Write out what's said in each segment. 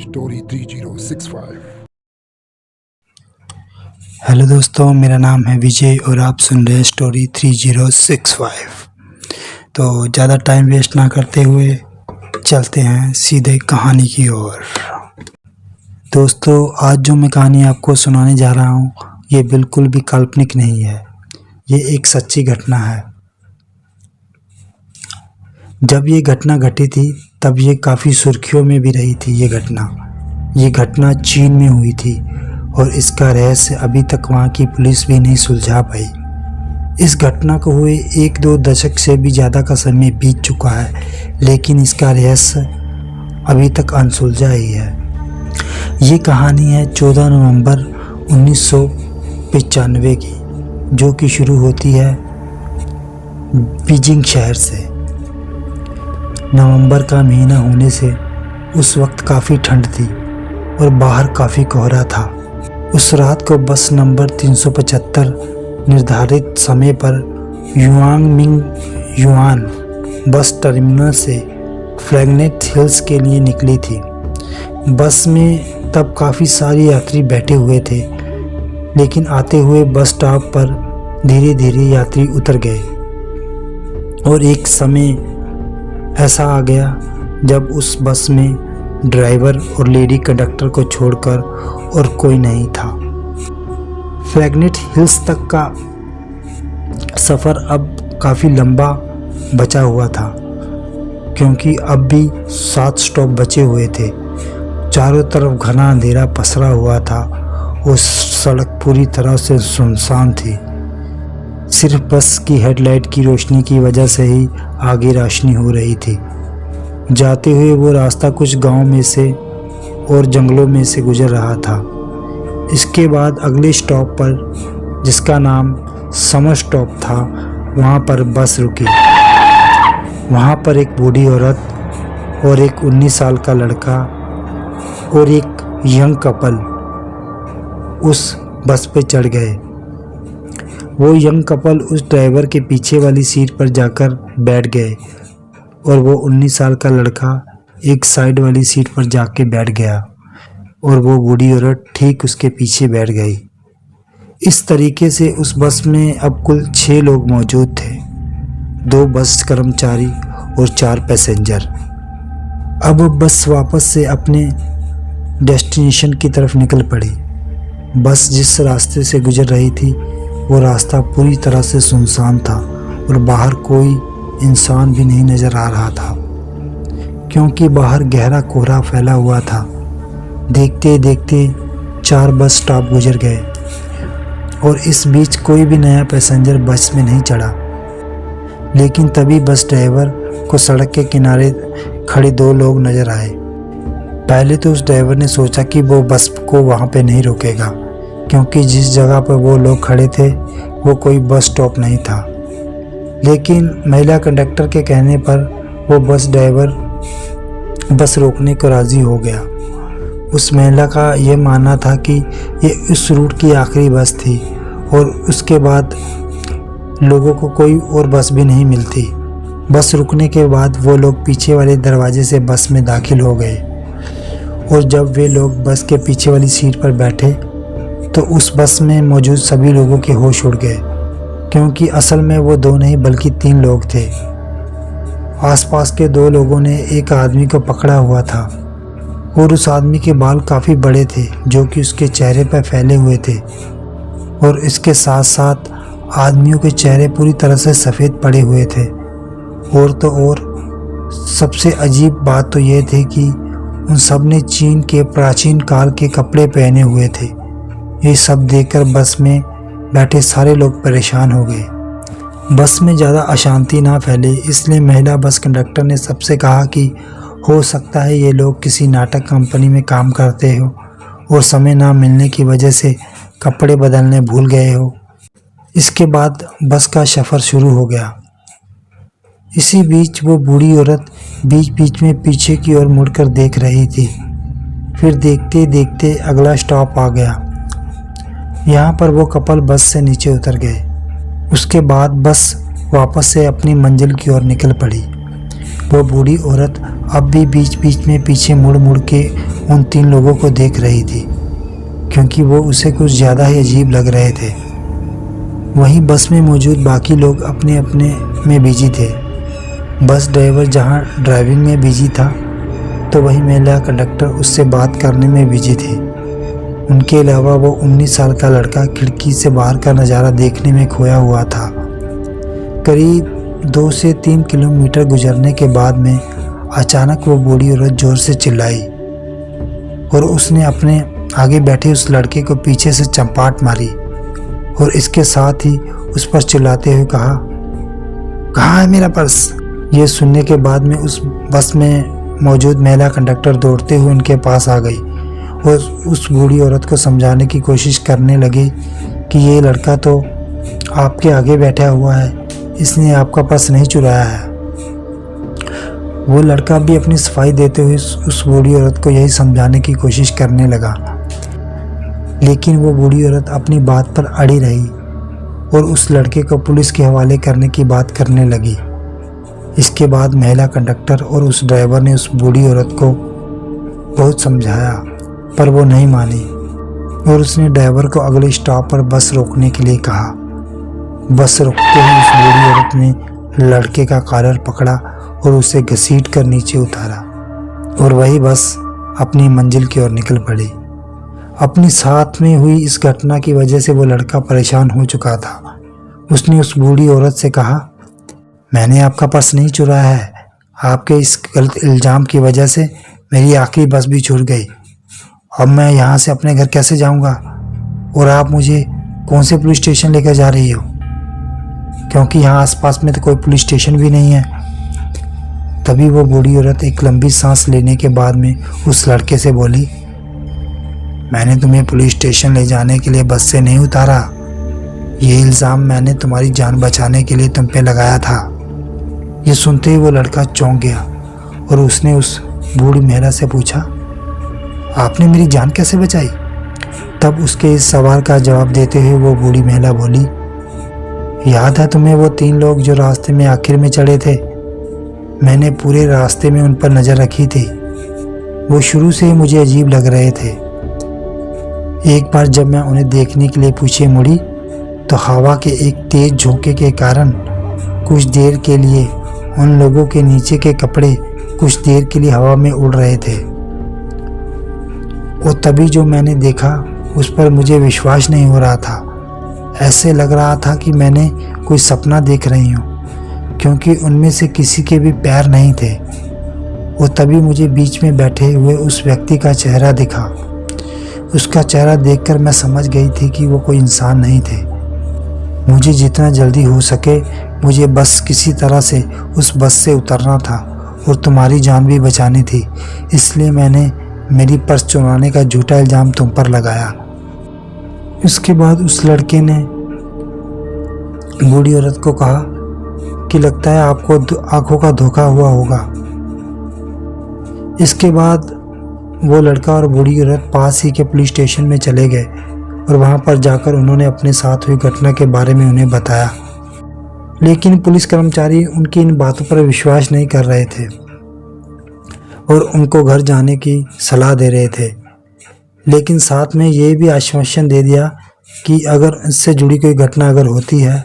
Story 3065। Hello दोस्तों, मेरा नाम है विजय और आप सुन रहे हैं स्टोरी 3065। तो ज़्यादा टाइम वेस्ट ना करते हुए चलते हैं सीधे कहानी की ओर। दोस्तों, आज जो मैं कहानी आपको सुनाने जा रहा हूँ ये बिल्कुल भी काल्पनिक नहीं है, ये एक सच्ची घटना है। जब ये घटना घटी थी तब ये काफ़ी सुर्खियों में भी रही थी। ये घटना चीन में हुई थी और इसका रहस्य अभी तक वहाँ की पुलिस भी नहीं सुलझा पाई। इस घटना को हुए 1-2 दशक से भी ज़्यादा का समय बीत चुका है, लेकिन इसका रहस्य अभी तक अनसुलझा ही है। ये कहानी है 14 नवंबर 1995 की, जो कि शुरू होती है बीजिंग शहर से। नवंबर का महीना होने से उस वक्त काफ़ी ठंड थी और बाहर काफ़ी कोहरा था। उस रात को बस नंबर 375 निर्धारित समय पर युआंगमिंग युआन बस टर्मिनल से फ्लैगनेट हिल्स के लिए निकली थी। बस में तब काफ़ी सारे यात्री बैठे हुए थे, लेकिन आते हुए बस स्टॉप पर धीरे धीरे यात्री उतर गए और एक समय ऐसा आ गया जब उस बस में ड्राइवर और लेडी कंडक्टर को छोड़कर और कोई नहीं था। फ्लैगनेट हिल्स तक का सफ़र अब काफ़ी लंबा बचा हुआ था, क्योंकि अब भी 7 स्टॉप बचे हुए थे। चारों तरफ घना अंधेरा पसरा हुआ था और सड़क पूरी तरह से सुनसान थी। सिर्फ बस की हेडलाइट की रोशनी की वजह से ही आगे रोशनी हो रही थी। जाते हुए वो रास्ता कुछ गांव में से और जंगलों में से गुजर रहा था। इसके बाद अगले स्टॉप पर, जिसका नाम समर स्टॉप था, वहाँ पर बस रुकी। वहाँ पर एक बूढ़ी औरत और एक 19 साल का लड़का और एक यंग कपल उस बस पे चढ़ गए। वो यंग कपल उस ड्राइवर के पीछे वाली सीट पर जाकर बैठ गए और वो 19 साल का लड़का एक साइड वाली सीट पर जाके बैठ गया और वो बूढ़ी औरत ठीक उसके पीछे बैठ गई। इस तरीके से उस बस में अब कुल 6 लोग मौजूद थे, 2 बस कर्मचारी और 4 पैसेंजर। अब बस वापस से अपने डेस्टिनेशन की तरफ निकल पड़ी। बस जिस रास्ते से गुजर रही थी वो रास्ता पूरी तरह से सुनसान था और बाहर कोई इंसान भी नहीं नज़र आ रहा था, क्योंकि बाहर गहरा कोहरा फैला हुआ था। देखते देखते 4 बस स्टॉप गुजर गए और इस बीच कोई भी नया पैसेंजर बस में नहीं चढ़ा। लेकिन तभी बस ड्राइवर को सड़क के किनारे खड़े 2 लोग नज़र आए। पहले तो उस ड्राइवर ने सोचा कि वो बस को वहाँ पे नहीं रोकेगा, क्योंकि जिस जगह पर वो लोग खड़े थे वो कोई बस स्टॉप नहीं था। लेकिन महिला कंडक्टर के कहने पर वो बस ड्राइवर बस रोकने को राज़ी हो गया। उस महिला का ये मानना था कि ये उस रूट की आखिरी बस थी और उसके बाद लोगों को कोई और बस भी नहीं मिलती। बस रुकने के बाद वो लोग पीछे वाले दरवाजे से बस में दाखिल हो गए और जब वे लोग बस के पीछे वाली सीट पर बैठे तो उस बस में मौजूद सभी लोगों के होश उड़ गए, क्योंकि असल में वो 2 नहीं बल्कि 3 लोग थे। आसपास के 2 लोगों ने एक आदमी को पकड़ा हुआ था और उस आदमी के बाल काफ़ी बड़े थे जो कि उसके चेहरे पर फैले हुए थे, और इसके साथ साथ आदमियों के चेहरे पूरी तरह से सफ़ेद पड़े हुए थे। और तो और सबसे अजीब बात तो ये थी कि उन सब ने चीन के प्राचीन काल के कपड़े पहने हुए थे। ये सब देखकर बस में बैठे सारे लोग परेशान हो गए। बस में ज़्यादा अशांति ना फैले, इसलिए महिला बस कंडक्टर ने सबसे कहा कि हो सकता है ये लोग किसी नाटक कंपनी में काम करते हो और समय ना मिलने की वजह से कपड़े बदलने भूल गए हो। इसके बाद बस का सफ़र शुरू हो गया। इसी बीच वो बूढ़ी औरत बीच बीच में पीछे की ओर मुड़कर देख रही थी। फिर देखते देखते अगला स्टॉप आ गया। यहाँ पर वो कपल बस से नीचे उतर गए। उसके बाद बस वापस से अपनी मंजिल की ओर निकल पड़ी। वो बूढ़ी औरत अब भी बीच बीच में पीछे मुड़ मुड़ के उन 3 लोगों को देख रही थी, क्योंकि वो उसे कुछ ज़्यादा ही अजीब लग रहे थे। वहीं बस में मौजूद बाकी लोग अपने अपने में बिजी थे। बस ड्राइवर जहाँ ड्राइविंग में बिजी था, तो वहीं महिला कंडक्टर उससे बात करने में बिजी थी। उनके अलावा वो 19 साल का लड़का खिड़की से बाहर का नज़ारा देखने में खोया हुआ था। करीब 2 से 3 किलोमीटर गुजरने के बाद में अचानक वो बूढ़ी औरत जोर से चिल्लाई और उसने अपने आगे बैठे उस लड़के को पीछे से चंपाट मारी और इसके साथ ही उस पर चिल्लाते हुए कहा, कहाँ है मेरा पर्स? ये सुनने के बाद में उस बस में मौजूद महिला कंडक्टर दौड़ते हुए उनके पास आ गई और उस बूढ़ी औरत को समझाने की कोशिश करने लगी कि ये लड़का तो आपके आगे बैठा हुआ है, इसने आपका पर्स नहीं चुराया है। वो लड़का भी अपनी सफाई देते हुए उस बूढ़ी औरत को यही समझाने की कोशिश करने लगा, लेकिन वो बूढ़ी औरत अपनी बात पर अड़ी रही और उस लड़के को पुलिस के हवाले करने की बात करने लगी। इसके बाद महिला कंडक्टर और उस ड्राइवर ने उस बूढ़ी औरत को बहुत समझाया, पर वो नहीं मानी और उसने ड्राइवर को अगले स्टॉप पर बस रोकने के लिए कहा। बस रुकते ही उस बूढ़ी औरत ने लड़के का कॉलर पकड़ा और उसे घसीट कर नीचे उतारा और वही बस अपनी मंजिल की ओर निकल पड़ी। अपनी साथ में हुई इस घटना की वजह से वो लड़का परेशान हो चुका था। उसने उस बूढ़ी औरत से कहा, मैंने आपका पर्स नहीं चुराया है, आपके इस गलत इल्ज़ाम की वजह से मेरी आखिरी बस भी छूट गई। अब मैं यहाँ से अपने घर कैसे जाऊँगा और आप मुझे कौन से पुलिस स्टेशन लेकर जा रही हो, क्योंकि यहाँ आसपास में तो कोई पुलिस स्टेशन भी नहीं है। तभी वो बूढ़ी औरत एक लंबी सांस लेने के बाद में उस लड़के से बोली, मैंने तुम्हें पुलिस स्टेशन ले जाने के लिए बस से नहीं उतारा, ये इल्ज़ाम मैंने तुम्हारी जान बचाने के लिए तुम पे लगाया था। ये सुनते ही वो लड़का चौंक गया और उसने उस बूढ़ी महिला से पूछा, आपने मेरी जान कैसे बचाई? तब उसके इस सवाल का जवाब देते हुए वो बूढ़ी महिला बोली, याद है तुम्हें वो 3 लोग जो रास्ते में आखिर में चढ़े थे? मैंने पूरे रास्ते में उन पर नज़र रखी थी। वो शुरू से ही मुझे अजीब लग रहे थे। एक बार जब मैं उन्हें देखने के लिए पीछे मुड़ी तो हवा के एक तेज झोंके के कारण कुछ देर के लिए उन लोगों के नीचे के कपड़े कुछ देर के लिए हवा में उड़ रहे थे और तभी जो मैंने देखा उस पर मुझे विश्वास नहीं हो रहा था। ऐसे लग रहा था कि मैंने कोई सपना देख रही हूँ, क्योंकि उनमें से किसी के भी पैर नहीं थे। और तभी मुझे बीच में बैठे हुए उस व्यक्ति का चेहरा दिखा। उसका चेहरा देखकर मैं समझ गई थी कि वो कोई इंसान नहीं थे। मुझे जितना जल्दी हो सके मुझे बस किसी तरह से उस बस से उतरना था और तुम्हारी जान भी बचानी थी, इसलिए मैंने मेरी पर्स चुराने का झूठा इल्ज़ाम तुम पर लगाया। इसके बाद उस लड़के ने बूढ़ी औरत को कहा कि लगता है आपको आंखों का धोखा हुआ होगा। इसके बाद वो लड़का और बूढ़ी औरत पास ही के पुलिस स्टेशन में चले गए और वहां पर जाकर उन्होंने अपने साथ हुई घटना के बारे में उन्हें बताया, लेकिन पुलिस कर्मचारी उनकी इन बातों पर विश्वास नहीं कर रहे थे और उनको घर जाने की सलाह दे रहे थे, लेकिन साथ में ये भी आश्वासन दे दिया कि अगर इससे जुड़ी कोई घटना अगर होती है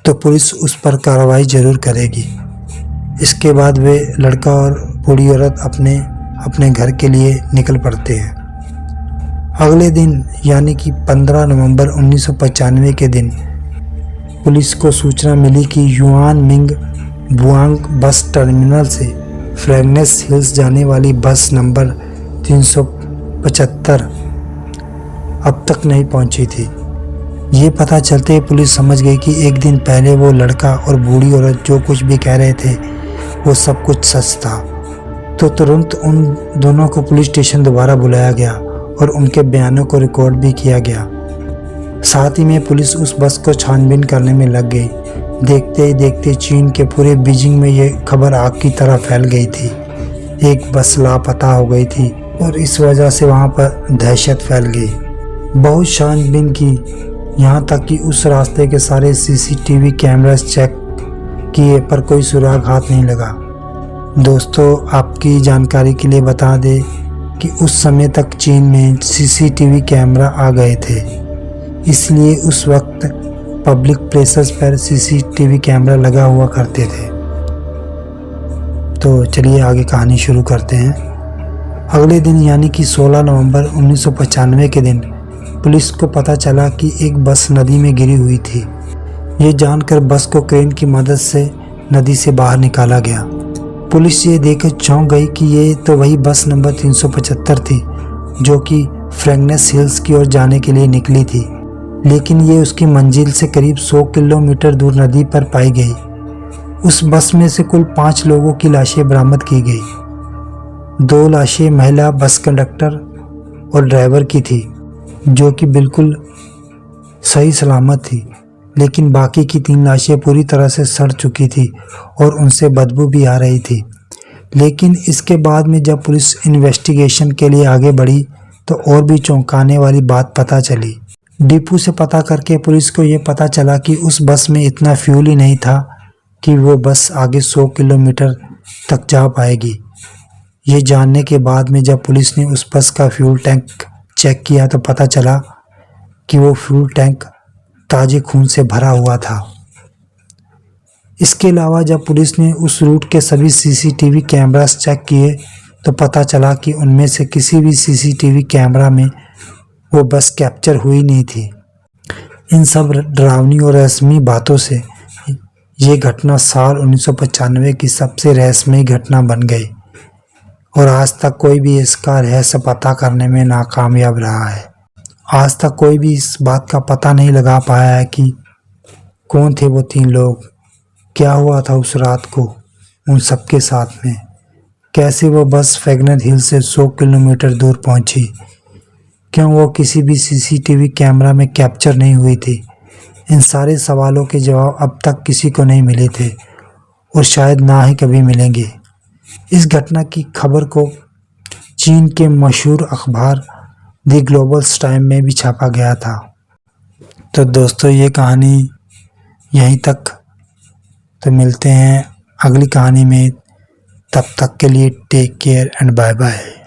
तो पुलिस उस पर कार्रवाई जरूर करेगी। इसके बाद वे लड़का और बूढ़ी औरत अपने घर के लिए निकल पड़ते हैं। अगले दिन यानी कि 15 नवंबर 1995 के दिन पुलिस को सूचना मिली कि युआन मिंग बुआंग बस टर्मिनल से फ्रैग्नेस हिल्स जाने वाली बस नंबर 375 अब तक नहीं पहुंची थी। ये पता चलते ही पुलिस समझ गई कि एक दिन पहले वो लड़का और बूढ़ी औरत जो कुछ भी कह रहे थे वो सब कुछ सच था। तो तुरंत उन दोनों को पुलिस स्टेशन दोबारा बुलाया गया और उनके बयानों को रिकॉर्ड भी किया गया। साथ ही में पुलिस उस बस को छानबीन करने में लग गई। देखते ही देखते चीन के पूरे बीजिंग में ये खबर आग की तरह फैल गई थी। एक बस लापता हो गई थी और इस वजह से वहाँ पर दहशत फैल गई। बहुत छानबीन की, यहाँ तक कि उस रास्ते के सारे सीसीटीवी कैमरास चेक किए पर कोई सुराग हाथ नहीं लगा। दोस्तों, आपकी जानकारी के लिए बता दें कि उस समय तक चीन में सीसीटीवी कैमरा आ गए थे, इसलिए उस वक्त पब्लिक प्लेसेस पर सीसीटीवी कैमरा लगा हुआ करते थे। तो चलिए आगे कहानी शुरू करते हैं। अगले दिन यानी कि 16 नवंबर 1995 के दिन पुलिस को पता चला कि एक बस नदी में गिरी हुई थी। ये जानकर बस को क्रेन की मदद से नदी से बाहर निकाला गया। पुलिस ये देखकर चौंक गई कि ये तो वही बस नंबर 375 थी जो कि फ्रैंकनेस हिल्स की ओर जाने के लिए निकली थी, लेकिन ये उसकी मंजिल से करीब 100 किलोमीटर दूर नदी पर पाई गई। उस बस में से कुल 5 लोगों की लाशें बरामद की गई। 2 लाशें महिला बस कंडक्टर और ड्राइवर की थी जो कि बिल्कुल सही सलामत थी, लेकिन बाकी की 3 लाशें पूरी तरह से सड़ चुकी थी और उनसे बदबू भी आ रही थी। लेकिन इसके बाद में जब पुलिस इन्वेस्टिगेशन के लिए आगे बढ़ी तो और भी चौंकाने वाली बात पता चली। डिपो से पता करके पुलिस को ये पता चला कि उस बस में इतना फ्यूल ही नहीं था कि वो बस आगे 100 किलोमीटर तक जा पाएगी। ये जानने के बाद में जब पुलिस ने उस बस का फ्यूल टैंक चेक किया तो पता चला कि वो फ्यूल टैंक ताजे खून से भरा हुआ था। इसके अलावा जब पुलिस ने उस रूट के सभी सीसीटीवी कैमरास चेक किए तो पता चला कि उनमें से किसी भी सीसीटीवी कैमरा में वो बस कैप्चर हुई नहीं थी। इन सब डरावनी और रहस्यमयी बातों से ये घटना साल 1995 की सबसे रहस्यमयी घटना बन गई और आज तक कोई भी इसका रहस्य पता करने में नाकामयाब रहा है। आज तक कोई भी इस बात का पता नहीं लगा पाया है कि कौन थे वो 3 लोग, क्या हुआ था उस रात को उन सबके साथ में, कैसे वो बस फ्रैंकनेस हिल से 100 किलोमीटर दूर पहुंची, क्यों वो किसी भी सीसीटीवी कैमरा में कैप्चर नहीं हुई थी। इन सारे सवालों के जवाब अब तक किसी को नहीं मिले थे और शायद ना ही कभी मिलेंगे। इस घटना की खबर को चीन के मशहूर अखबार द ग्लोबल टाइम में भी छापा गया था। तो दोस्तों ये कहानी यहीं तक। तो मिलते हैं अगली कहानी में, तब तक के लिए take care and bye bye.